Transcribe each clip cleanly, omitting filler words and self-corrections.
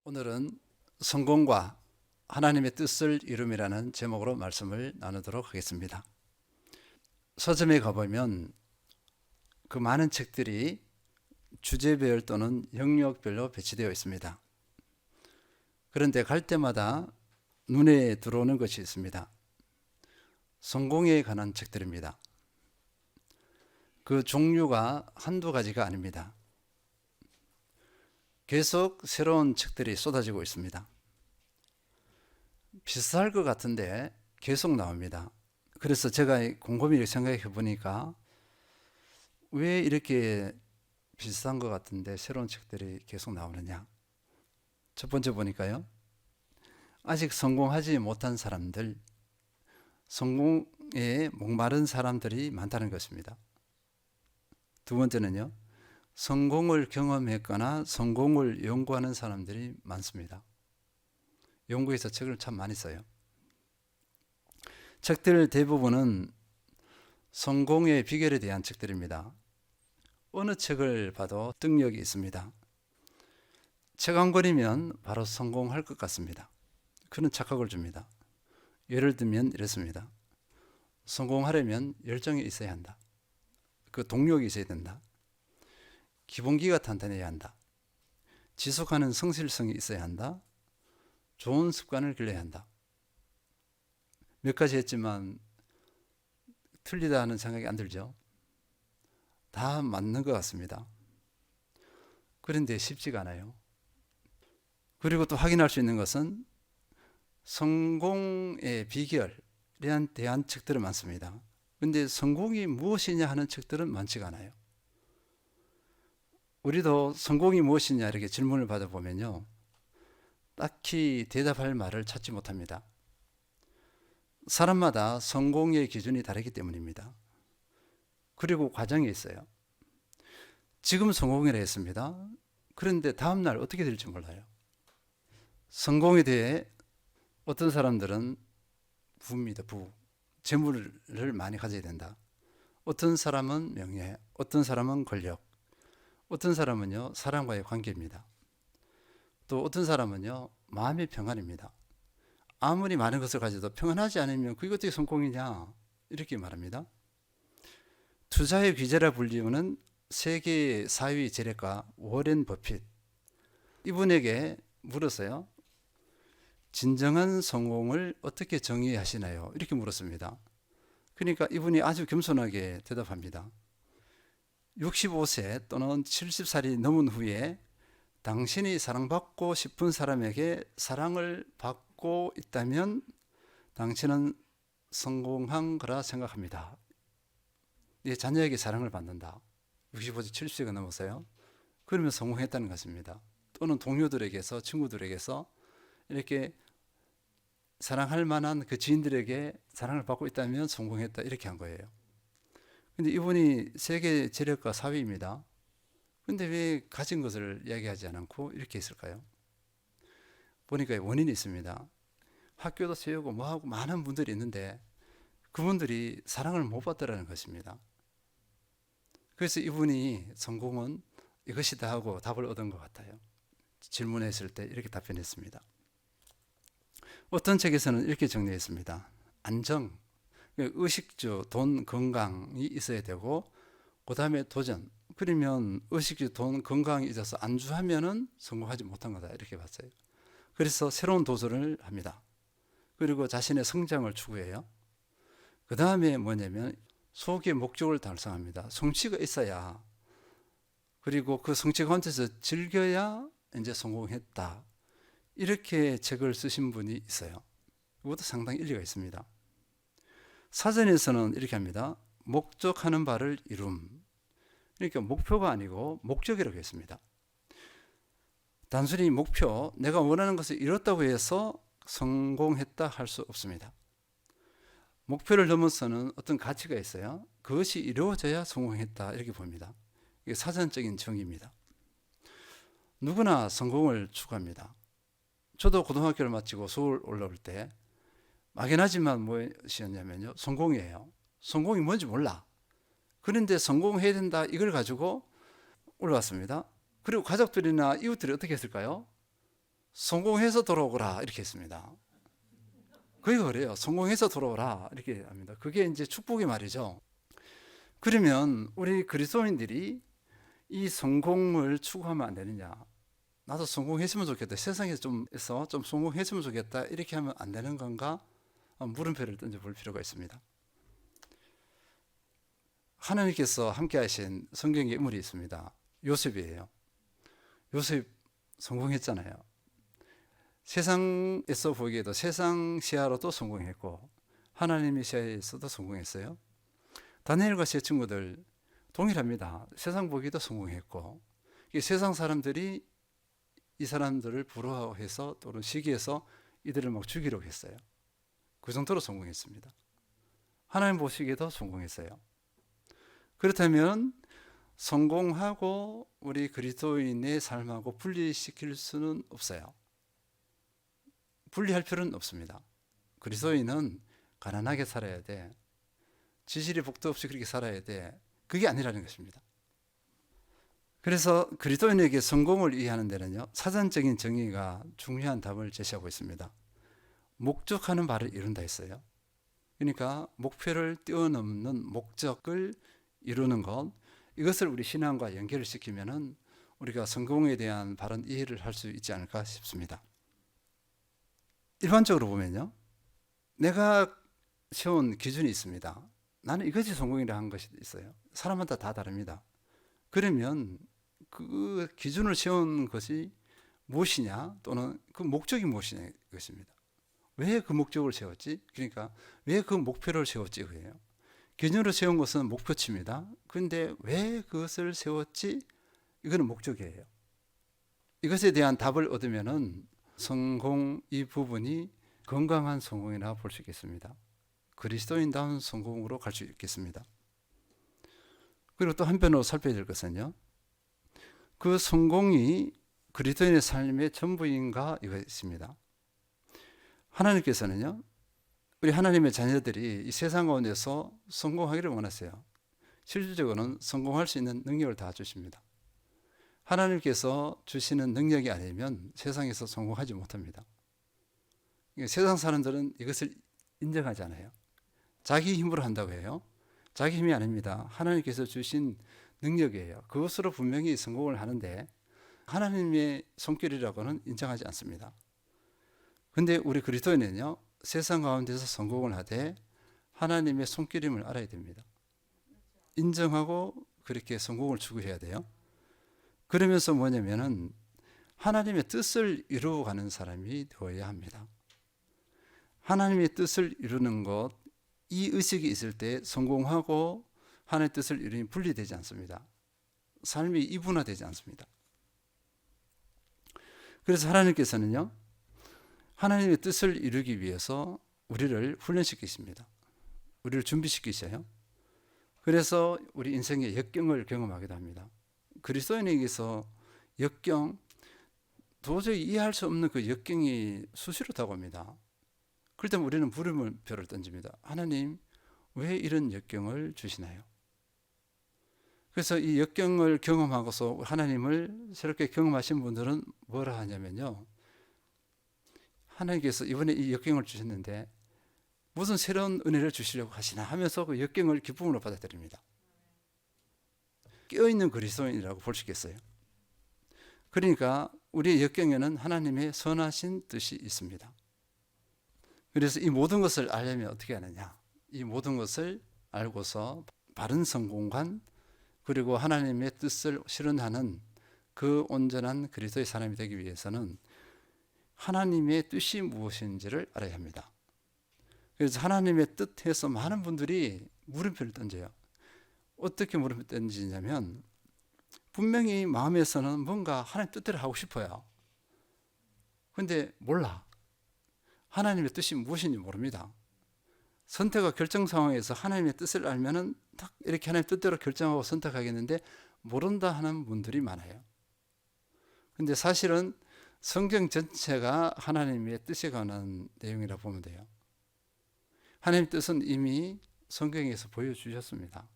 오늘은 성공과 하나님의 뜻을 이룸이라는 제목으로 말씀을 나누도록 하겠습니다. 서점에 가보면 그 많은 책들이 주제별 또는 영역별로 배치되어 있습니다. 그런데 갈 때마다 눈에 들어오는 것이 있습니다. 성공에 관한 책들입니다. 그 종류가 한두 가지가 아닙니다. 계속 새로운 책들이 쏟아지고 있습니다. 비슷할 것 같은데 계속 나옵니다. 그래서 제가 곰곰이 생각해 보니까 왜 이렇게 비슷한 것 같은데 새로운 책들이 계속 나오느냐. 첫 번째 보니까요, 아직 성공하지 못한 사람들, 성공에 목마른 사람들이 많다는 것입니다. 두 번째는요, 성공을 경험했거나 성공을 연구하는 사람들이 많습니다. 연구에서 책을 참 많이 써요. 책들 대부분은 성공의 비결에 대한 책들입니다. 어느 책을 봐도 등력이 있습니다. 책 한 권이면 바로 성공할 것 같습니다. 그런 착각을 줍니다. 예를 들면 이렇습니다. 성공하려면 열정이 있어야 한다. 그 동력이 있어야 된다. 기본기가 탄탄해야 한다. 지속하는 성실성이 있어야 한다. 좋은 습관을 길러야 한다. 몇 가지 했지만 틀리다 하는 생각이 안 들죠? 다 맞는 것 같습니다. 그런데 쉽지가 않아요. 그리고 또 확인할 수 있는 것은 성공의 비결에 대한 책들은 많습니다. 그런데 성공이 무엇이냐 하는 책들은 많지가 않아요. 우리도 성공이 무엇이냐 이렇게 질문을 받아보면요, 딱히 대답할 말을 찾지 못합니다. 사람마다 성공의 기준이 다르기 때문입니다. 그리고 과정이 있어요. 지금 성공이라 했습니다. 그런데 다음날 어떻게 될지 몰라요. 성공에 대해 어떤 사람들은 부입니다. 부. 재물을 많이 가져야 된다. 어떤 사람은 명예, 어떤 사람은 권력, 어떤 사람은요 사람과의 관계입니다. 또 어떤 사람은요 마음의 평안입니다. 아무리 많은 것을 가져도 평안하지 않으면 그게 어떻게 성공이냐 이렇게 말합니다. 투자의 귀재라 불리우는 세계 4위 재력가 워렌 버핏, 이분에게 물었어요. 진정한 성공을 어떻게 정의하시나요? 이렇게 물었습니다. 그러니까 이분이 아주 겸손하게 대답합니다. 65세 또는 70살이 넘은 후에 당신이 사랑받고 싶은 사람에게 사랑을 받고 있다면 당신은 성공한 거라 생각합니다. 내 자녀에게 사랑을 받는다. 65세, 70세가 넘어서요. 그러면 성공했다는 것입니다. 또는 동료들에게서, 친구들에게서 이렇게 사랑할 만한 그 지인들에게 사랑을 받고 있다면 성공했다. 이렇게 한 거예요. 근데 이분이 세계 재력가 4위입니다. 근데 왜 가진 것을 이야기하지 않고 이렇게 했을까요? 보니까 원인이 있습니다. 학교도 세우고 뭐하고 많은 분들이 있는데 그분들이 사랑을 못 받더라는 것입니다. 그래서 이분이 성공은 이것이다 하고 답을 얻은 것 같아요. 질문했을 때 이렇게 답변했습니다. 어떤 책에서는 이렇게 정리했습니다. 안정, 의식주, 돈, 건강이 있어야 되고 그 다음에 도전. 그러면 의식주, 돈, 건강이 있어서 안주하면은 성공하지 못한 거다 이렇게 봤어요. 그래서 새로운 도전을 합니다. 그리고 자신의 성장을 추구해요. 그 다음에 뭐냐면 소기의 목적을 달성합니다. 성취가 있어야, 그리고 그 성취 가운데서 즐겨야 이제 성공했다. 이렇게 책을 쓰신 분이 있어요. 이것도 상당히 일리가 있습니다. 사전에서는 이렇게 합니다. 목적하는 바를 이룸. 그러니까 목표가 아니고 목적이라고 했습니다. 단순히 목표, 내가 원하는 것을 이뤘다고 해서 성공했다 할 수 없습니다. 목표를 넘어서는 어떤 가치가 있어요. 그것이 이루어져야 성공했다 이렇게 봅니다. 이게 사전적인 정의입니다. 누구나 성공을 추구합니다. 저도 고등학교를 마치고 서울 올라올 때 막연하지만 무엇이었냐면요, 성공이에요. 성공이 뭔지 몰라. 그런데 성공해야 된다 이걸 가지고 올라왔습니다. 그리고 가족들이나 이웃들이 어떻게 했을까요? 성공해서 돌아오거라 이렇게 했습니다. 그게 그래요. 성공해서 돌아오라 이렇게 합니다. 그게 이제 축복의 말이죠. 그러면 우리 그리스도인들이 이 성공을 추구하면 안 되느냐? 나도 성공했으면 좋겠다. 세상에서 좀 성공했으면 좋겠다. 이렇게 하면 안 되는 건가? 물음표를 던져볼 필요가 있습니다. 하나님께서 함께 하신 성경의 인물이 있습니다. 요셉이에요. 요셉 성공했잖아요. 세상에서 보기에도 세상 시야로도 성공했고 하나님의 시야에서도 성공했어요. 다니엘과 세 친구들 동일합니다. 세상 보기도 성공했고 세상 사람들이 이 사람들을 부러워해서 또는 시기해서 이들을 막 죽이려고 했어요. 그 정도로 성공했습니다. 하나님 보시기에도 성공했어요. 그렇다면 성공하고 우리 그리스도인의 삶하고 분리시킬 수는 없어요. 분리할 필요는 없습니다. 그리스도인은 가난하게 살아야 돼. 지실이 복도 없이 그렇게 살아야 돼. 그게 아니라는 것입니다. 그래서 그리스도인에게 성공을 이해하는 데는요, 사전적인 정의가 중요한 답을 제시하고 있습니다. 목적하는 바를 이룬다 했어요. 그러니까 목표를 뛰어넘는 목적을 이루는 것, 이것을 우리 신앙과 연결을 시키면은 우리가 성공에 대한 바른 이해를 할 수 있지 않을까 싶습니다. 일반적으로 보면요, 내가 세운 기준이 있습니다. 나는 이것이 성공이라 한 것이 있어요. 사람마다 다 다릅니다. 그러면 그 기준을 세운 것이 무엇이냐, 또는 그 목적이 무엇이냐 이것입니다. 왜 그 목적을 세웠지? 그러니까 왜 그 목표를 세웠지? 그예요. 기준으로 세운 것은 목표치입니다. 그런데 왜 그것을 세웠지? 이거는 목적이에요. 이것에 대한 답을 얻으면은 성공 이 부분이 건강한 성공이라 볼 수 있겠습니다. 그리스도인다운 성공으로 갈 수 있겠습니다. 그리고 또 한편으로 살펴야 될 것은요, 그 성공이 그리스도인의 삶의 전부인가 이것입니다. 하나님께서는요, 우리 하나님의 자녀들이 이 세상 가운데서 성공하기를 원하세요. 실질적으로는 성공할 수 있는 능력을 다 주십니다. 하나님께서 주시는 능력이 아니면 세상에서 성공하지 못합니다. 세상 사람들은 이것을 인정하지 않아요. 자기 힘으로 한다고 해요. 자기 힘이 아닙니다. 하나님께서 주신 능력이에요. 그것으로 분명히 성공을 하는데 하나님의 손길이라고는 인정하지 않습니다. 근데 우리 그리스도인은요, 세상 가운데서 성공을 하되 하나님의 손길임을 알아야 됩니다. 인정하고 그렇게 성공을 추구해야 돼요. 그러면서 뭐냐면은 하나님의 뜻을 이루어가는 사람이 되어야 합니다. 하나님의 뜻을 이루는 것, 이 의식이 있을 때 성공하고 하나님의 뜻을 이루니 분리되지 않습니다. 삶이 이분화되지 않습니다. 그래서 하나님께서는요, 하나님의 뜻을 이루기 위해서 우리를 훈련시키십니다. 우리를 준비시키셔요. 그래서 우리 인생의 역경을 경험하기도 합니다. 그리스도인에게서 역경, 도저히 이해할 수 없는 그 역경이 수시로 다가옵니다. 그럴 때 우리는 물음표를 던집니다. 하나님, 왜 이런 역경을 주시나요? 그래서 이 역경을 경험하고서 하나님을 새롭게 경험하신 분들은 뭐라 하냐면요, 하나님께서 이번에 이 역경을 주셨는데 무슨 새로운 은혜를 주시려고 하시나 하면서 그 역경을 기쁨으로 받아들입니다. 깨어있는 그리스도인이라고 볼 수 있겠어요. 그러니까 우리의 역경에는 하나님의 선하신 뜻이 있습니다. 그래서 이 모든 것을 알려면 어떻게 하느냐, 이 모든 것을 알고서 바른 성공관, 그리고 하나님의 뜻을 실현하는 그 온전한 그리스도의 사람이 되기 위해서는 하나님의 뜻이 무엇인지를 알아야 합니다. 그래서 하나님의 뜻에서 많은 분들이 물음표를 던져요. 어떻게 물음표 던지냐면, 분명히 마음에서는 뭔가 하나님 뜻대로 하고 싶어요. 근데 몰라. 하나님의 뜻이 무엇인지 모릅니다. 선택과 결정 상황에서 하나님의 뜻을 알면은 딱 이렇게 하나님 뜻대로 결정하고 선택하겠는데 모른다 하는 분들이 많아요. 근데 사실은 성경 전체가 하나님의 뜻에 관한 내용이라 보면 돼요. 하나님의 뜻은 이미 성경에서 보여주셨습니다.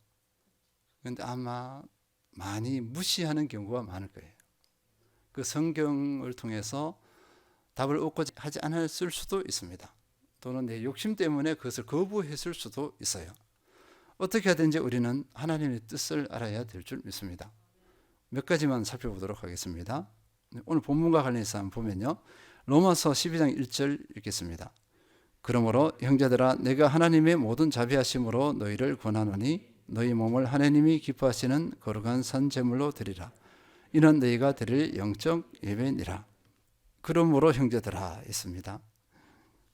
그런데 아마 많이 무시하는 경우가 많을 거예요. 그 성경을 통해서 답을 얻고자 하지 않았을 수도 있습니다. 또는 내 욕심 때문에 그것을 거부했을 수도 있어요. 어떻게 하든지 우리는 하나님의 뜻을 알아야 될 줄 믿습니다. 몇 가지만 살펴보도록 하겠습니다. 오늘 본문과 관련해서 한번 보면요. 로마서 12장 1절 읽겠습니다. 그러므로 형제들아 내가 하나님의 모든 자비하심으로 너희를 권하노니 너희 몸을 하나님이 기뻐하시는 거룩한 산 제물로 드리라. 이는 너희가 드릴 영적 예배니라. 그러므로 형제들아 있습니다.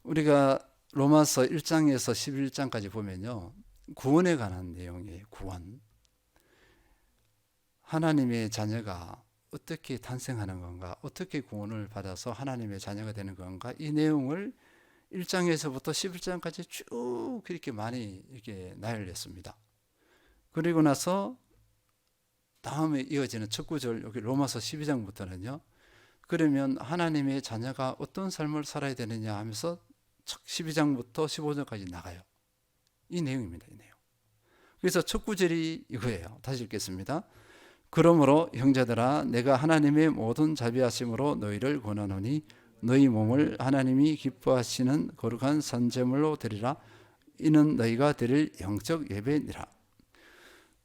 우리가 로마서 1장에서 11장까지 보면요. 구원에 관한 내용이에요. 구원. 하나님의 자녀가 어떻게 탄생하는 건가, 어떻게 구원을 받아서 하나님의 자녀가 되는 건가, 이 내용을 1장에서부터 11장까지 쭉 그렇게 많이 이렇게 나열했습니다. 그리고 나서 다음에 이어지는 첫 구절, 여기 로마서 12장부터는요. 그러면 하나님의 자녀가 어떤 삶을 살아야 되느냐 하면서 12장부터 15장까지 나가요. 이 내용입니다. 이 내용. 그래서 첫 구절이 이거예요. 다시 읽겠습니다. 그러므로 형제들아 내가 하나님의 모든 자비하심으로 너희를 권하노니 너희 몸을 하나님이 기뻐하시는 거룩한 산제물로 드리라. 이는 너희가 드릴 영적 예배니라.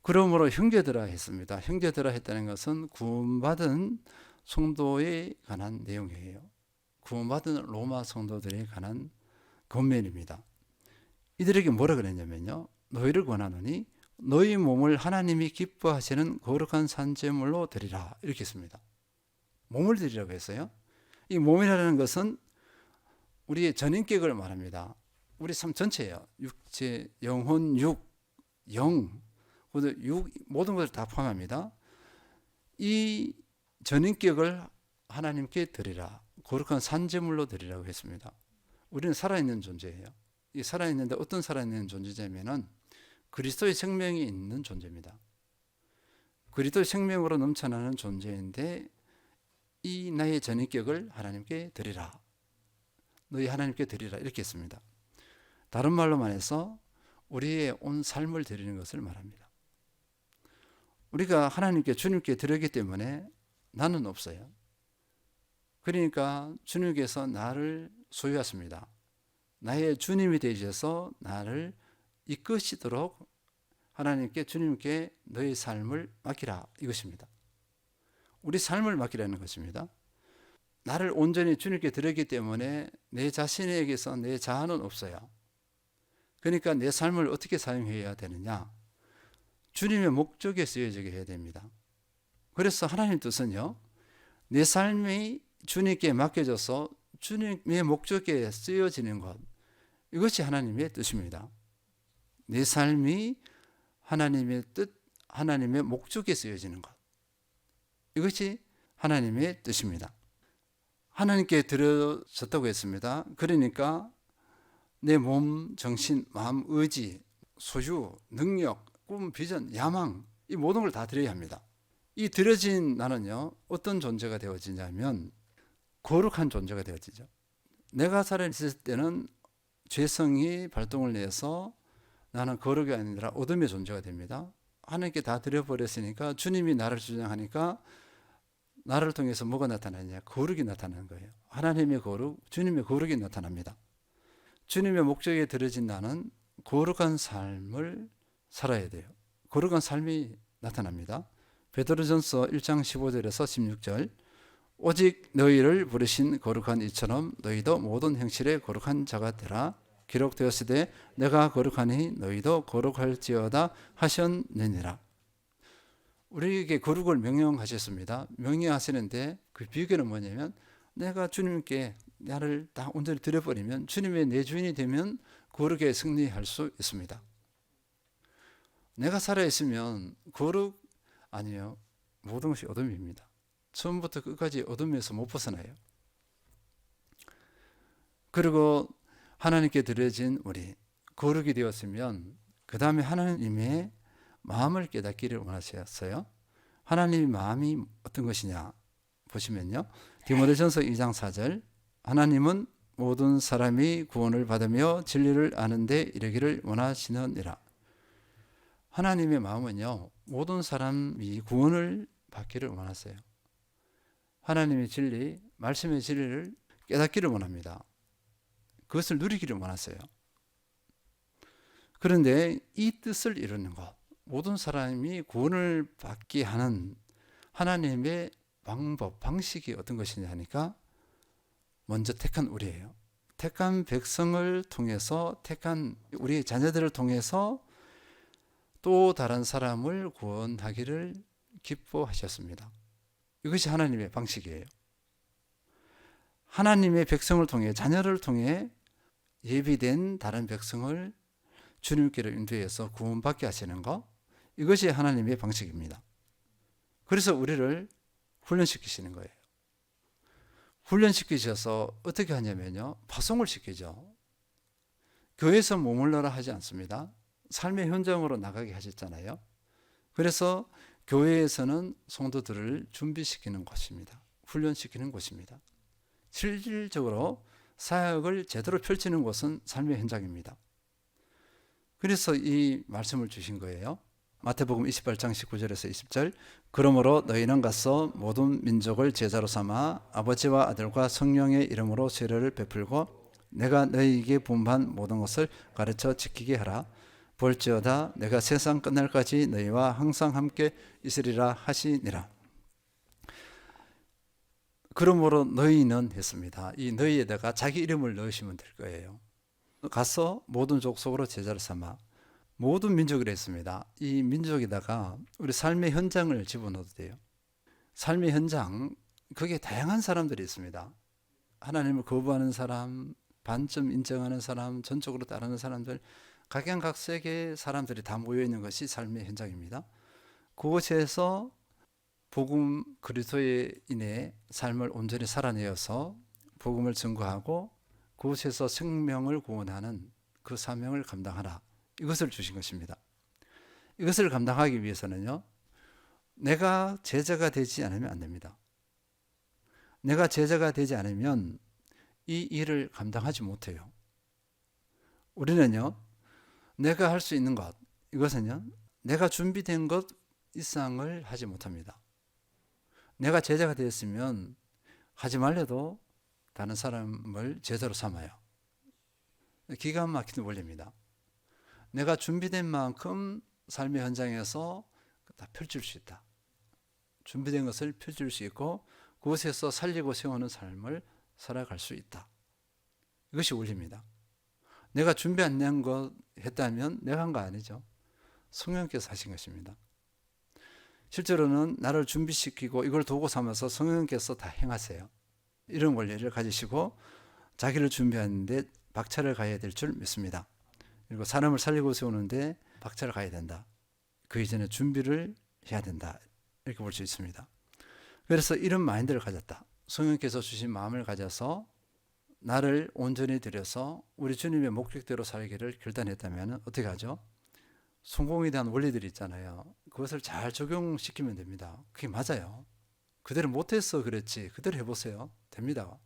그러므로 형제들아 했습니다. 형제들아 했다는 것은 구원받은 성도에 관한 내용이에요. 구원받은 로마 성도들에 관한 권면입니다. 이들에게 뭐라 그랬냐면요. 너희를 권하노니 너희 몸을 하나님이 기뻐하시는 거룩한 산제물로 드리라. 이렇게 했습니다. 몸을 드리라고 했어요. 이 몸이라는 것은 우리의 전인격을 말합니다. 우리 삶 전체예요. 육체, 영혼, 영, 모든 것을 다 포함합니다. 이 전인격을 하나님께 드리라. 거룩한 산제물로 드리라고 했습니다. 우리는 살아있는 존재예요. 이 살아있는데 어떤 살아있는 존재냐면은 그리스도의 생명이 있는 존재입니다. 그리스도의 생명으로 넘쳐나는 존재인데 이 나의 전인격을 하나님께 드리라. 너희 하나님께 드리라. 이렇게 했습니다. 다른 말로 말해서 우리의 온 삶을 드리는 것을 말합니다. 우리가 하나님께 주님께 드리기 때문에 나는 없어요. 그러니까 주님께서 나를 소유하십니다. 나의 주님이 되셔서 나를 이끄시도록 하나님께 주님께 너의 삶을 맡기라 이것입니다. 우리 삶을 맡기라는 것입니다. 나를 온전히 주님께 드렸기 때문에 내 자신에게서 내 자아는 없어요. 그러니까 내 삶을 어떻게 사용해야 되느냐? 주님의 목적에 쓰여지게 해야 됩니다. 그래서 하나님 뜻은요. 내 삶이 주님께 맡겨져서 주님의 목적에 쓰여지는 것, 이것이 하나님의 뜻입니다. 내 삶이 하나님의 뜻, 하나님의 목적에 쓰여지는 것, 이것이 하나님의 뜻입니다. 하나님께 드려졌다고 했습니다. 그러니까 내 몸, 정신, 마음, 의지, 소유, 능력, 꿈, 비전, 야망, 이 모든 걸 다 드려야 합니다. 이 드려진 나는요, 어떤 존재가 되어지냐면 거룩한 존재가 되어지죠. 내가 살아있을 때는 죄성이 발동을 내서 나는 거룩이 아니라 어둠의 존재가 됩니다. 하나님께 다 드려버렸으니까 주님이 나를 주장하니까 나를 통해서 뭐가 나타나냐? 거룩이 나타나는 거예요. 하나님의 거룩, 주님의 거룩이 나타납니다. 주님의 목적에 드려진 나는 거룩한 삶을 살아야 돼요. 거룩한 삶이 나타납니다. 베드로전서 1장 15절에서 16절 오직 너희를 부르신 거룩한 이처럼 너희도 모든 행실에 거룩한 자가 되라. 기록되었으되 내가 거룩하니 너희도 거룩할지어다 하셨느니라. 우리에게 거룩을 명령하셨습니다. 명령하시는데 그 비결은 뭐냐면 내가 주님께 나를 다 온전히 드려버리면 주님의 내 주인이 되면 거룩에 승리할 수 있습니다. 내가 살아있으면 거룩 아니에요. 모든 것이 어둠입니다. 처음부터 끝까지 어둠에서 못 벗어나요. 그리고 하나님께 드려진 우리 거룩이 되었으면 그 다음에 하나님의 마음을 깨닫기를 원하셨어요. 하나님의 마음이 어떤 것이냐 보시면요. 디모데전서 2장 4절 하나님은 모든 사람이 구원을 받으며 진리를 아는데 이르기를 원하시느니라. 하나님의 마음은요. 모든 사람이 구원을 받기를 원하세요. 하나님의 진리, 말씀의 진리를 깨닫기를 원합니다. 그것을 누리기를 원하세요. 그런데 이 뜻을 이루는 것, 모든 사람이 구원을 받게 하는 하나님의 방법, 방식이 어떤 것이냐 하니까 먼저 택한 우리예요. 택한 백성을 통해서, 택한 우리 자녀들을 통해서 또 다른 사람을 구원하기를 기뻐하셨습니다. 이것이 하나님의 방식이에요. 하나님의 백성을 통해, 자녀를 통해 예비된 다른 백성을 주님께로 인도해서 구원받게 하시는 것, 이것이 하나님의 방식입니다. 그래서 우리를 훈련시키시는 거예요. 훈련시키셔서 어떻게 하냐면요, 파송을 시키죠. 교회에서 머물러라 하지 않습니다. 삶의 현장으로 나가게 하셨잖아요. 그래서 교회에서는 성도들을 준비시키는 곳입니다. 훈련시키는 곳입니다. 실질적으로 사역을 제대로 펼치는 곳은 삶의 현장입니다. 그래서 이 말씀을 주신 거예요. 마태복음 28장 19절에서 20절, 그러므로 너희는 가서 모든 민족을 제자로 삼아 아버지와 아들과 성령의 이름으로 세례를 베풀고 내가 너희에게 분부한 모든 것을 가르쳐 지키게 하라. 볼지어다 내가 세상 끝날까지 너희와 항상 함께 있으리라 하시니라. 그러므로 너희는 했습니다. 이 너희에다가 자기 이름을 넣으시면 될 거예요. 가서 모든 족속으로 제자를 삼아, 모든 민족이라 했습니다. 이 민족에다가 우리 삶의 현장을 집어넣어도 돼요. 삶의 현장, 거기에 다양한 사람들이 있습니다. 하나님을 거부하는 사람, 반점 인정하는 사람, 전적으로 따르는 사람들, 각양각색의 사람들이 다 모여있는 것이 삶의 현장입니다. 그곳에서 복음 그리스도인의 삶을 온전히 살아내어서 복음을 증거하고 그곳에서 생명을 구원하는 그 사명을 감당하라. 이것을 주신 것입니다. 이것을 감당하기 위해서는요, 내가 제자가 되지 않으면 안 됩니다. 내가 제자가 되지 않으면 이 일을 감당하지 못해요. 우리는요, 내가 할 수 있는 것, 이것은요, 내가 준비된 것 이상을 하지 못합니다. 내가 제자가 되었으면 하지 말래도 다른 사람을 제자로 삼아요. 기가 막힌 원리입니다. 내가 준비된 만큼 삶의 현장에서 다 펼칠 수 있다. 준비된 것을 펼칠 수 있고 그곳에서 살리고 세우는 삶을 살아갈 수 있다. 이것이 원리입니다. 내가 준비 안 된 것 했다면 내가 한 거 아니죠. 성령께서 하신 것입니다. 실제로는 나를 준비시키고 이걸 도구 삼아서 성령께서 다 행하세요. 이런 원리를 가지시고 자기를 준비하는데 박차를 가해야 될 줄 믿습니다. 그리고 사람을 살리고 세우는데 박차를 가해야 된다. 그 이전에 준비를 해야 된다. 이렇게 볼 수 있습니다. 그래서 이런 마인드를 가졌다. 성령께서 주신 마음을 가져서 나를 온전히 들여서 우리 주님의 목적대로 살기를 결단했다면 어떻게 하죠? 성공에 대한 원리들이 있잖아요. 그것을 잘 적용시키면 됩니다. 그게 맞아요. 그대로 못해서 그랬지. 그대로 해보세요. 됩니다.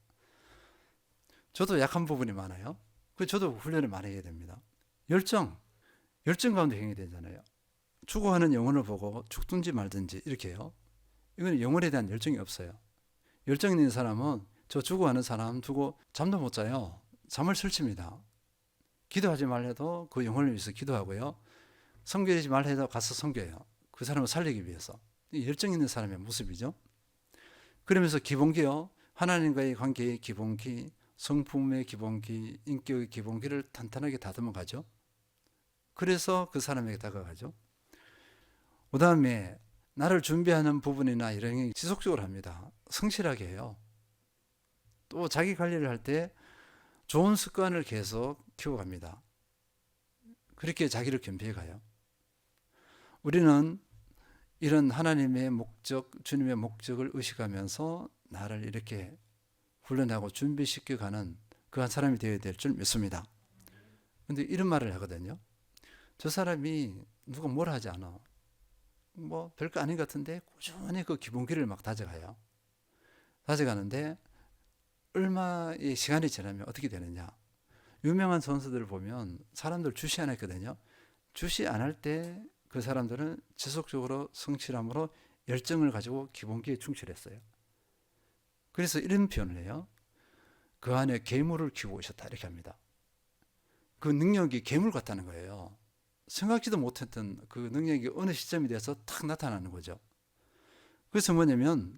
저도 약한 부분이 많아요. 저도 훈련을 많이 해야 됩니다. 열정 가운데 행해야 되잖아요. 추구하는 영혼을 보고 죽든지 말든지 이렇게 해요. 이건 영혼에 대한 열정이 없어요. 열정 있는 사람은 저 추구하는 사람 두고 잠도 못 자요. 잠을 설칩니다. 기도하지 말래도 그 영혼을 위해서 기도하고요. 섬기지 말래도 가서 섬겨요. 그 사람을 살리기 위해서. 열정 있는 사람의 모습이죠. 그러면서 기본기요. 하나님과의 관계의 기본기, 성품의 기본기, 인격의 기본기를 탄탄하게 다듬어 가죠. 그래서 그 사람에게 다가가죠. 그 다음에 나를 준비하는 부분이나 이런 게 지속적으로 합니다. 성실하게 해요. 또 자기 관리를 할 때 좋은 습관을 계속 키워갑니다. 그렇게 자기를 겸비해 가요. 우리는 이런 하나님의 목적, 주님의 목적을 의식하면서 나를 이렇게 훈련하고 준비시켜가는 그한 사람이 되어야 될 줄 믿습니다. 그런데 이런 말을 하거든요. 저 사람이 누가 뭐라 하지 않아. 뭐 별거 아닌 것 같은데 꾸준히 그 기본기를 막 다져가요. 다져가는데 얼마의 시간이 지나면 어떻게 되느냐. 유명한 선수들을 보면 사람들 주시 안 했거든요. 주시 안 할 때 그 사람들은 지속적으로 성실함으로 열정을 가지고 기본기에 충실했어요. 그래서 이런 표현을 해요. 그 안에 괴물을 키우고 있었다 이렇게 합니다. 그 능력이 괴물 같다는 거예요. 생각지도 못했던 그 능력이 어느 시점이 돼서 탁 나타나는 거죠. 그래서 뭐냐면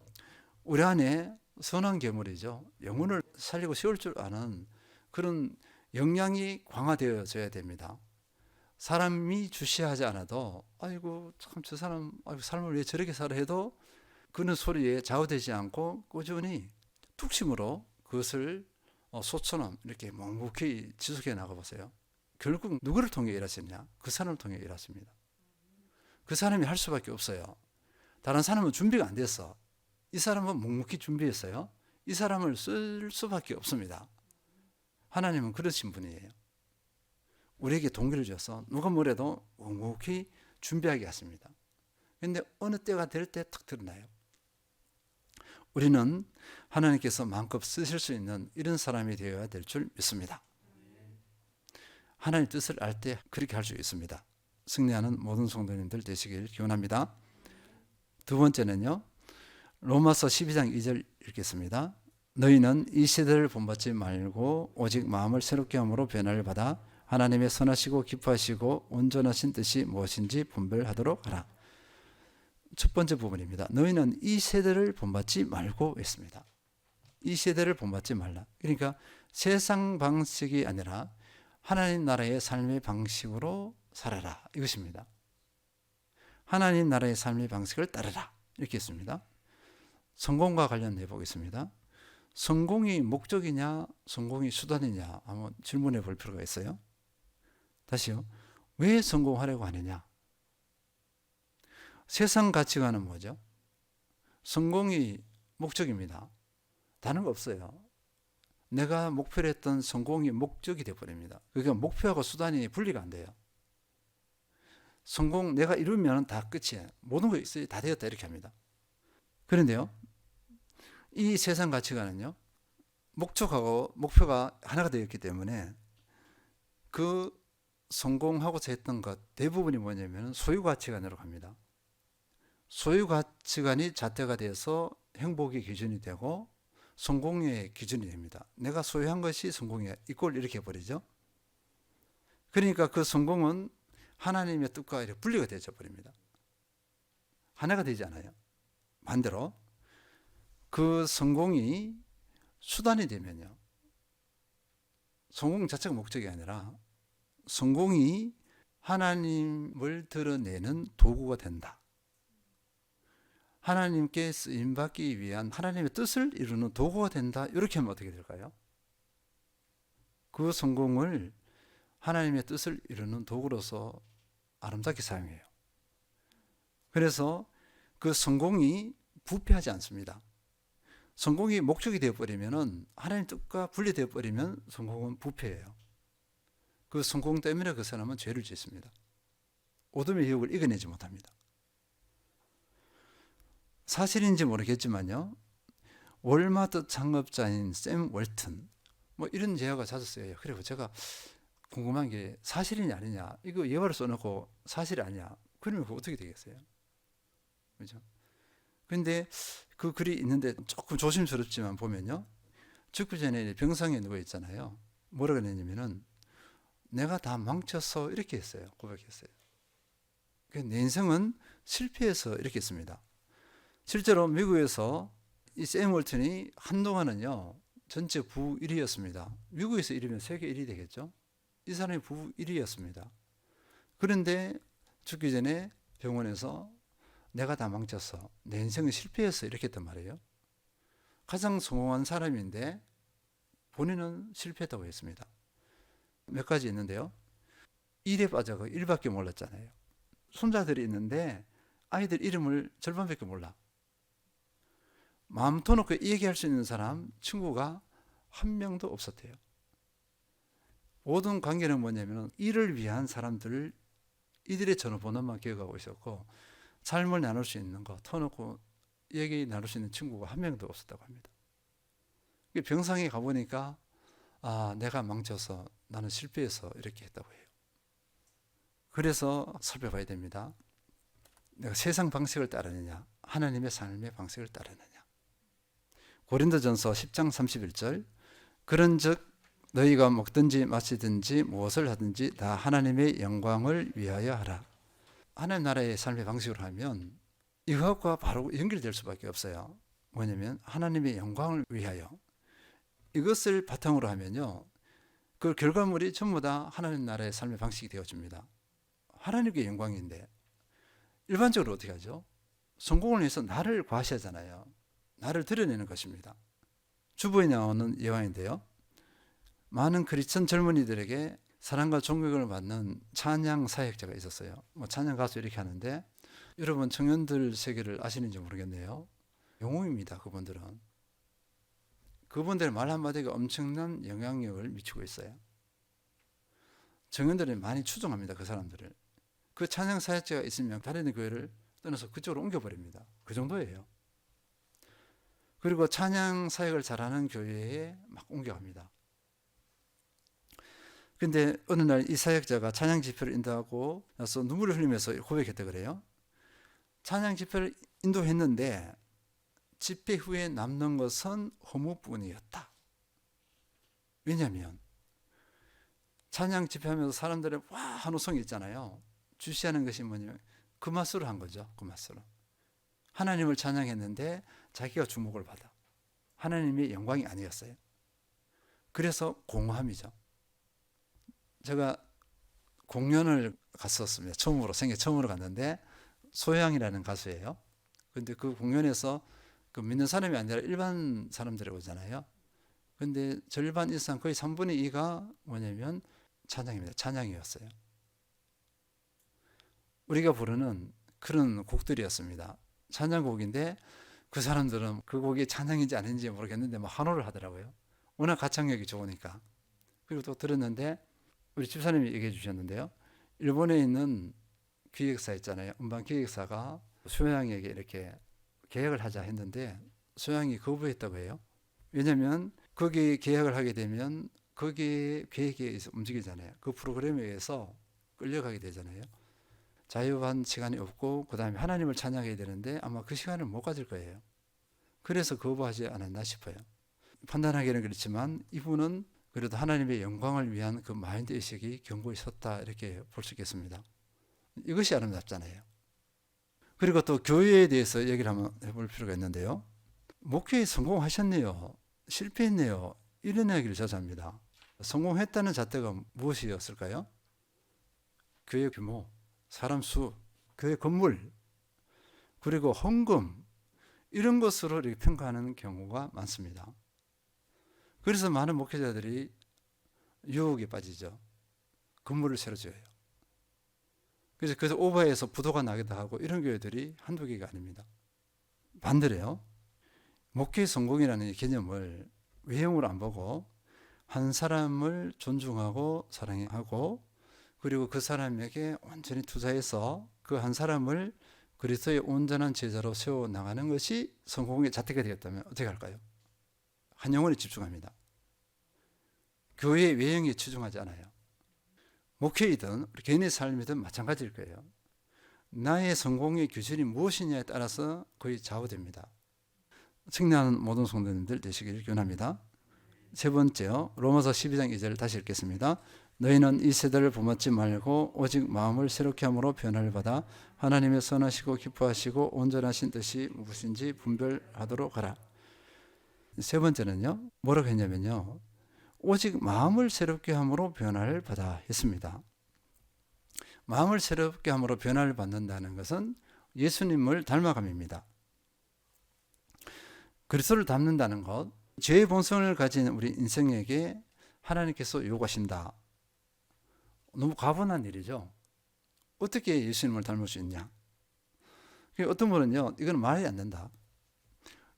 우리 안에 선한 괴물이죠. 영혼을 살리고 세울 줄 아는 그런 역량이 강화되어져야 됩니다. 사람이 주시하지 않아도 아이고 참 저 사람 아이고 삶을 왜 저렇게 살아 해도 그는 소리에 좌우되지 않고 꾸준히 툭심으로 그것을 소처럼 이렇게 묵묵히 지속해 나가보세요. 결국 누구를 통해 일하시느냐? 그 사람을 통해 일하십니다. 그 사람이 할 수밖에 없어요. 다른 사람은 준비가 안 됐어. 이 사람은 묵묵히 준비했어요. 이 사람을 쓸 수밖에 없습니다. 하나님은 그러신 분이에요. 우리에게 동기를 줘서 누가 뭐래도 묵묵히 준비하게 하십니다. 그런데 어느 때가 될 때 탁 드러나요. 우리는 하나님께서 마음껏 쓰실 수 있는 이런 사람이 되어야 될 줄 믿습니다. 하나님 뜻을 알 때 그렇게 할 수 있습니다. 승리하는 모든 성도님들 되시길 기원합니다. 두 번째는요. 로마서 12장 2절 읽겠습니다. 너희는 이 시대를 본받지 말고 오직 마음을 새롭게 함으로 변화를 받아 하나님의 선하시고 기뻐하시고 온전하신 뜻이 무엇인지 분별하도록 하라. 첫 번째 부분입니다. 너희는 이 세대를 본받지 말고 했습니다. 이 세대를 본받지 말라. 그러니까 세상 방식이 아니라 하나님 나라의 삶의 방식으로 살아라 이것입니다. 하나님 나라의 삶의 방식을 따르라 이렇게 했습니다. 성공과 관련해 보겠습니다. 성공이 목적이냐 성공이 수단이냐 한번 질문해 볼 필요가 있어요. 다시요. 왜 성공하려고 하느냐? 세상 가치관은 뭐죠? 성공이 목적입니다. 다른 거 없어요. 내가 목표로 했던 성공이 목적이 되어버립니다. 그러니까 목표하고 수단이 분리가 안 돼요. 성공 내가 이루면 다 끝이에요. 모든 거 있어요. 다 되었다 이렇게 합니다. 그런데요. 이 세상 가치관은요. 목적하고 목표가 하나가 되었기 때문에 그 성공하고자 했던 것 대부분이 뭐냐면 소유 가치관으로 갑니다. 소유 가치관이 잣대가 돼서 행복의 기준이 되고 성공의 기준이 됩니다. 내가 소유한 것이 성공이야. 이꼴 이렇게 해버리죠. 그러니까 그 성공은 하나님의 뜻과 이렇게 분리가 되어 버립니다. 하나가 되지 않아요. 반대로 그 성공이 수단이 되면요. 성공 자체가 목적이 아니라 성공이 하나님을 드러내는 도구가 된다. 하나님께 쓰임받기 위한 하나님의 뜻을 이루는 도구가 된다. 이렇게 하면 어떻게 될까요? 그 성공을 하나님의 뜻을 이루는 도구로서 아름답게 사용해요. 그래서 그 성공이 부패하지 않습니다. 성공이 목적이 되어버리면 하나님 뜻과 분리되어 버리면 성공은 부패해요. 그 성공 때문에 그 사람은 죄를 짓습니다. 어둠의 유혹을 이겨내지 못합니다. 사실인지 모르겠지만요. 월마트 창업자인 샘 월튼 뭐 이런 예화가 자주 쓰여요. 그리고 제가 궁금한 게 사실이냐 아니냐 이거 예화를 써놓고 사실이 아니야. 그러면 그거 어떻게 되겠어요? 그렇죠? 근데 그 글이 있는데 조금 조심스럽지만 보면요. 죽기 전에 병상에 누워 있잖아요. 뭐라고 했냐면은 내가 다 망쳤어 이렇게 했어요. 고백했어요. 내 인생은 실패해서 이렇게 했습니다. 실제로 미국에서 이 샘 월튼이 한동안은요. 전체 부 1위였습니다. 미국에서 1위면 세계 1위 되겠죠. 이 사람이 부 1위였습니다. 그런데 죽기 전에 병원에서 내가 다 망쳤어. 내 인생은 실패했어. 이렇게 했단 말이에요. 가장 성공한 사람인데 본인은 실패했다고 했습니다. 몇 가지 있는데요. 일에 빠져서 일밖에 몰랐잖아요. 손자들이 있는데 아이들 이름을 절반밖에 몰라. 마음 터놓고 얘기할 수 있는 사람, 친구가 한 명도 없었대요. 모든 관계는 뭐냐면 일을 위한 사람들을 이들의 전화번호만 기억하고 있었고 삶을 나눌 수 있는 거 터놓고 얘기 나눌 수 있는 친구가 한 명도 없었다고 합니다. 병상에 가보니까 내가 망쳐서 나는 실패해서 이렇게 했다고 해요. 그래서 살펴봐야 됩니다. 내가 세상 방식을 따르느냐 하나님의 삶의 방식을 따르느냐. 고린도전서 10장 31절 그런즉 너희가 먹든지 마시든지 무엇을 하든지 다 하나님의 영광을 위하여 하라. 하나님 나라의 삶의 방식으로 하면 이것과 바로 연결될 수밖에 없어요. 뭐냐면 하나님의 영광을 위하여. 이것을 바탕으로 하면요, 그 결과물이 전부 다 하나님 나라의 삶의 방식이 되어집니다. 하나님께 영광인데 일반적으로 어떻게 하죠? 성공을 위해서 나를 과시하잖아요. 나를 드러내는 것입니다. 주보에 나오는 예화인데요, 많은 크리스천 젊은이들에게 사랑과 존경을 받는 찬양 사역자가 있었어요. 찬양 가수 이렇게 하는데, 여러분 청년들 세계를 아시는지 모르겠네요. 영웅입니다. 그분들의 말 한마디가 엄청난 영향력을 미치고 있어요. 청년들이 많이 추종합니다. 그 사람들을. 그 찬양 사역자가 있으면 다른 교회를 떠나서 그쪽으로 옮겨버립니다. 그 정도예요. 그리고 찬양 사역을 잘하는 교회에 막 옮겨갑니다. 근데 어느 날 이 사역자가 찬양 집회를 인도하고 나서 눈물을 흘리면서 고백했다 그래요. 찬양 집회를 인도했는데 집회 후에 남는 것은 허무뿐이었다. 왜냐하면 찬양 집회하면서 사람들의 와 환호성이 있잖아요. 주시하는 것이 뭐냐면 그 맛으로 한 거죠. 그 맛으로. 하나님을 찬양했는데 자기가 주목을 받아. 하나님의 영광이 아니었어요. 그래서 공허함이죠. 제가 공연을 갔었습니다. 생애 처음으로 갔는데 소양이라는 가수예요. 근데 그 공연에서 그 믿는 사람이 아니라 일반 사람들이 오잖아요. 근데 절반 이상 거의 3분의 2가 뭐냐면 찬양입니다. 찬양이었어요. 우리가 부르는 그런 곡들이었습니다. 찬양곡인데 그 사람들은 그 곡이 찬양인지 아닌지 모르겠는데 막 환호를 하더라고요. 워낙 가창력이 좋으니까. 그리고 또 들었는데 우리 집사님이 얘기해 주셨는데요, 일본에 있는 기획사 있잖아요. 음반 기획사가 소양에게 이렇게 계약을 하자 했는데 소양이 거부했다고 해요. 왜냐하면 거기 계약을 하게 되면 거기 계획에 의해서 움직이잖아요. 그 프로그램에 의해서 끌려가게 되잖아요. 자유한 시간이 없고 그 다음에 하나님을 찬양해야 되는데 아마 그 시간을 못 가질 거예요. 그래서 거부하지 않았나 싶어요. 판단하기는 그렇지만 이분은 그래도 하나님의 영광을 위한 그 마인드 의식이 견고히 섰다, 이렇게 볼 수 있겠습니다. 이것이 아름답잖아요. 그리고 또 교회에 대해서 얘기를 한번 해볼 필요가 있는데요, 목회에 성공하셨네요, 실패했네요, 이런 이야기를 자주 합니다. 성공했다는 잣대가 무엇이었을까요? 교회 규모, 사람 수, 교회 건물, 그리고 헌금, 이런 것으로 이렇게 평가하는 경우가 많습니다. 그래서 많은 목회자들이 유혹에 빠지죠. 건물을 새로 지어요. 그래서 오버해서 부도가 나기도 하고 이런 교회들이 한두 개가 아닙니다. 반대로요, 목회 성공이라는 개념을 외형으로 안 보고 한 사람을 존중하고 사랑하고 그리고 그 사람에게 온전히 투자해서 그 한 사람을 그리스도의 온전한 제자로 세워나가는 것이 성공의 잣대가 되었다면 어떻게 할까요? 한 영혼에 집중합니다. 교회의 외형에 치중하지 않아요. 목회이든 개인의 삶이든 마찬가지일 거예요. 나의 성공의 기준이 무엇이냐에 따라서 거의 좌우됩니다. 승리하는 모든 성도님들 되시길 기원합니다. 세 번째요, 로마서 12장 2절 다시 읽겠습니다. 너희는 이 세대를 본받지 말고 오직 마음을 새롭게 함으로 변화를 받아 하나님의 선하시고 기뻐하시고 온전하신 뜻이 무엇인지 분별하도록 하라. 세 번째는요, 뭐라고 했냐면요, 오직 마음을 새롭게 함으로 변화를 받아 했습니다. 마음을 새롭게 함으로 변화를 받는다는 것은 예수님을 닮아감입니다. 그리스도를 닮는다는 것, 죄의 본성을 가진 우리 인생에게 하나님께서 요구하신다. 너무 과분한 일이죠. 어떻게 예수님을 닮을 수 있냐? 어떤 분은요, 이건 말이 안 된다.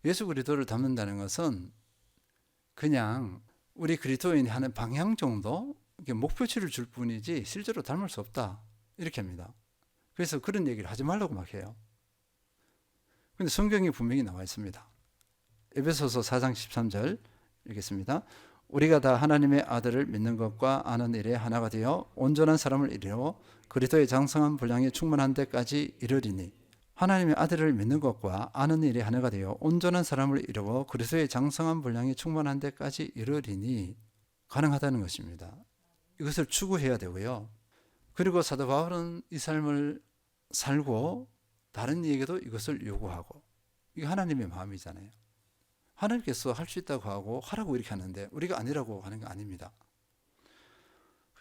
예수 그리스도를 닮는다는 것은 그냥 우리 그리스도인이 하는 방향 정도, 목표치를 줄 뿐이지 실제로 닮을 수 없다, 이렇게 합니다. 그래서 그런 얘기를 하지 말라고 막 해요. 그런데 성경에 분명히 나와 있습니다. 에베소서 4장 13절 읽겠습니다. 우리가 다 하나님의 아들을 믿는 것과 아는 일에 하나가 되어 온전한 사람을 이루어 그리스도의 장성한 분량에 충만한 데까지 이르리니 하나님의 아들을 믿는 것과 아는 일이 하나가 되어 온전한 사람을 이루어 그리스도의 장성한 분량이 충만한 데까지 이르리니 가능하다는 것입니다. 이것을 추구해야 되고요. 그리고 사도 바울은 이 삶을 살고 다른 이에게도 이것을 요구하고, 이게 하나님의 마음이잖아요. 하나님께서 할 수 있다고 하고 하라고 이렇게 하는데 우리가 아니라고 하는 게 아닙니다.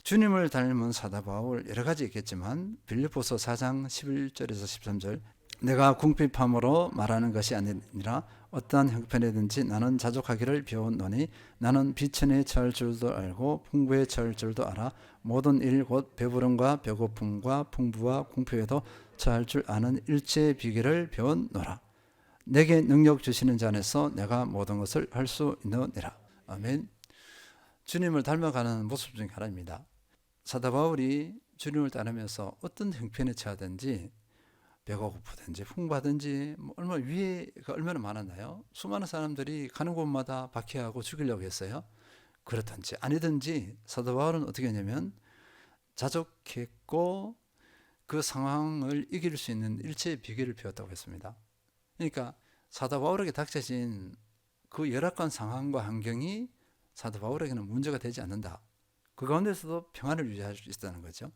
주님을 닮은 사도 바울 여러 가지 있겠지만 빌립보서 4장 11절에서 13절, 내가 궁핍함으로 말하는 것이 아니라 어떠한 형편이든지 나는 자족하기를 배웠노니 나는 비천에 처할 줄도 알고 풍부에 처할 줄도 알아 모든 일 곧 배부름과 배고픔과 풍부와 궁핍에도 처할 줄 아는 일체의 비결을 배웠노라. 내게 능력 주시는 자 안에서 내가 모든 것을 할 수 있느니라. 아멘. 주님을 닮아가는 모습 중에 하나입니다. 사도 바울이 주님을 따르면서 어떤 형편에 처하든지 배가 고프든지 풍부하든지 위에가 얼마나 많았나요? 수많은 사람들이 가는 곳마다 박해하고 죽이려고 했어요. 그렇든지 아니든지 사도 바울은 어떻게 했냐면 자족했고 그 상황을 이길 수 있는 일체의 비결을 배웠다고 했습니다. 그러니까 사도 바울에게 닥쳐진 그 열악한 상황과 환경이 사도 바울에게는 문제가 되지 않는다. 그 가운데서도 평안을 유지할 수 있다는 거죠.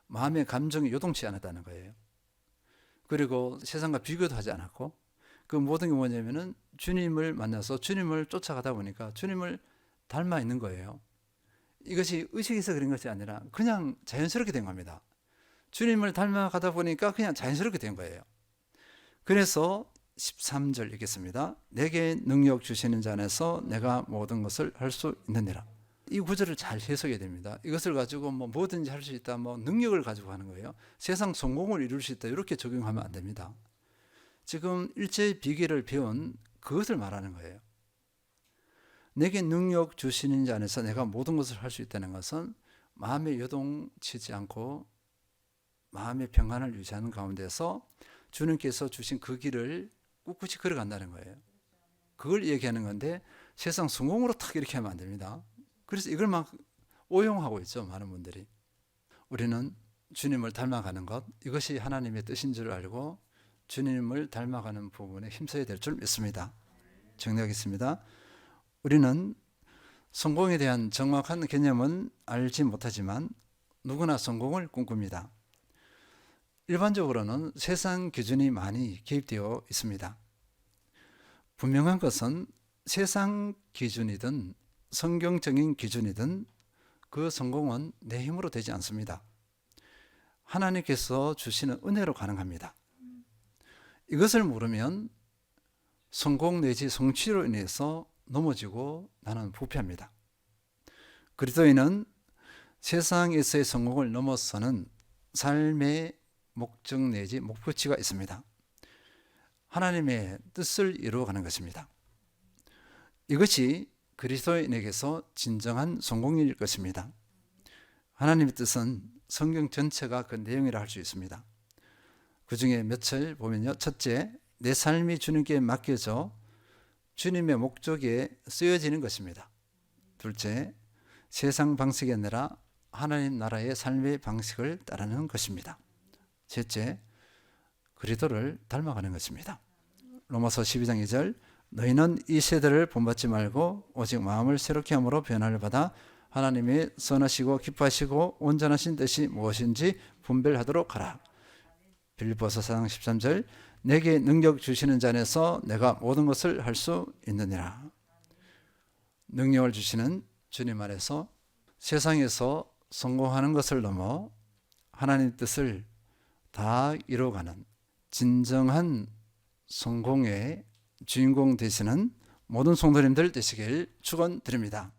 마음의 감정이 요동치 않았다는 거예요. 그리고 세상과 비교도 하지 않았고, 그 모든 게 뭐냐면은 주님을 만나서 주님을 쫓아가다 보니까 주님을 닮아 있는 거예요. 이것이 의식해서 그런 것이 아니라 그냥 자연스럽게 된 겁니다. 주님을 닮아가다 보니까 그냥 자연스럽게 된 거예요. 그래서 13절 읽겠습니다. 내게 능력 주시는 자 안에서 내가 모든 것을 할 수 있느니라. 이 구절을 잘 해석해야 됩니다. 이것을 가지고 뭐든지 할 수 있다, 능력을 가지고 하는 거예요. 세상 성공을 이룰 수 있다, 이렇게 적용하면 안 됩니다. 지금 일체의 비결을 배운 그것을 말하는 거예요. 내게 능력 주시는 자 안에서 내가 모든 것을 할 수 있다는 것은 마음에 요동치지 않고 마음의 평안을 유지하는 가운데서 주님께서 주신 그 길을 꿋꿋이 걸어간다는 거예요. 그걸 얘기하는 건데 세상 성공으로 탁 이렇게 하면 안 됩니다. 그래서 이걸 막 오용하고 있죠, 많은 분들이. 우리는 주님을 닮아가는 것, 이것이 하나님의 뜻인 줄 알고 주님을 닮아가는 부분에 힘써야 될 줄 믿습니다. 정리하겠습니다. 우리는 성공에 대한 정확한 개념은 알지 못하지만 누구나 성공을 꿈꿉니다. 일반적으로는 세상 기준이 많이 개입되어 있습니다. 분명한 것은 세상 기준이든 성경적인 기준이든 그 성공은 내 힘으로 되지 않습니다. 하나님께서 주시는 은혜로 가능합니다. 이것을 모르면 성공 내지 성취로 인해서 넘어지고 나는 부패합니다. 그리스도인은 세상에서의 성공을 넘어서는 삶의 목적 내지 목표치가 있습니다. 하나님의 뜻을 이루어가는 것입니다. 이것이 그리스도인에게서 진정한 성공일 것입니다. 하나님의 뜻은 성경 전체가 그 내용이라 할 수 있습니다. 그 중에 몇을 보면요. 첫째, 내 삶이 주님께 맡겨져 주님의 목적에 쓰여지는 것입니다. 둘째, 세상 방식이 아니라 하나님 나라의 삶의 방식을 따르는 것입니다. 셋째, 그리스도를 닮아가는 것입니다. 로마서 12장 2절, 너희는 이 세대를 본받지 말고 오직 마음을 새롭게 함으로 변화를 받아 하나님의 선하시고 기뻐하시고 온전하신 뜻이 무엇인지 분별하도록 하라. 빌립보서 4장 13절, 내게 능력 주시는 자 안에서 내가 모든 것을 할 수 있느니라. 능력을 주시는 주님 안에서 세상에서 성공하는 것을 넘어 하나님의 뜻을 다 이루어가는 진정한 성공의 주인공 되시는 모든 성도님들 되시길 축원드립니다.